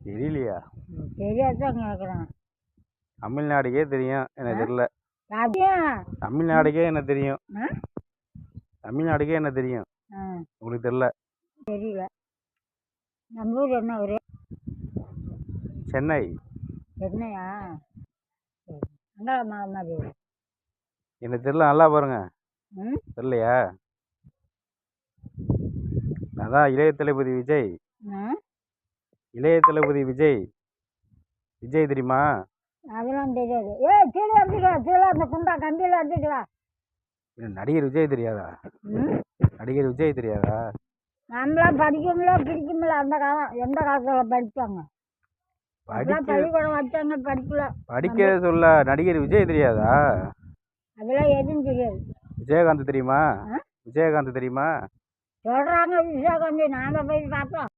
தெரியலையா? தெரியாதான் கேட்குறேன். தமிழ்நாடுக்கே தெரியும், எனக்கு தெரியல. அப்படியும் தமிழ்நாடுக்கே என்ன தெரியும்? ஆ? தமிழ்நாடுக்கே என்ன தெரியும்? ஆ, உங்களுக்கு தெரியல? தெரியல. நம்ம ஊர் என்ன ஊர்? சென்னை. என்னையா? சரி. அங்கே மாதிரி எனக்கு தெரியல, நல்லா பாருங்க. ம் தெரியலையா? அதான் இளைய தளபதி விஜய். ம் இளைய தளபதி விஜய். விஜய் தெரியுமா? அதெல்லாம் தெரியாது. கீழே எடுத்துக்கா, கீழே அந்த குண்டா கம்பியில் எடுத்துக்கா. நடிகர் விஜய் தெரியாதா? ம் நடிகர் விஜய் தெரியாதா? நம்மளாம் படிக்கும்ல பிடிக்கும்ல அந்த காலம். எந்த காலத்தில் படிப்பாங்க? அதெல்லாம் பள்ளிக்கூடம் வச்சாங்க படிக்கல. படிக்க சொல்ல நடிகர் விஜய் தெரியாதா? அதெல்லாம் எதுவும் தெரியாது. விஜயகாந்த் தெரியுமா? விஜயகாந்த் தெரியுமா? சொல்கிறாங்க விஜயகாந்த், நாங்கள் போய் பார்த்தோம்.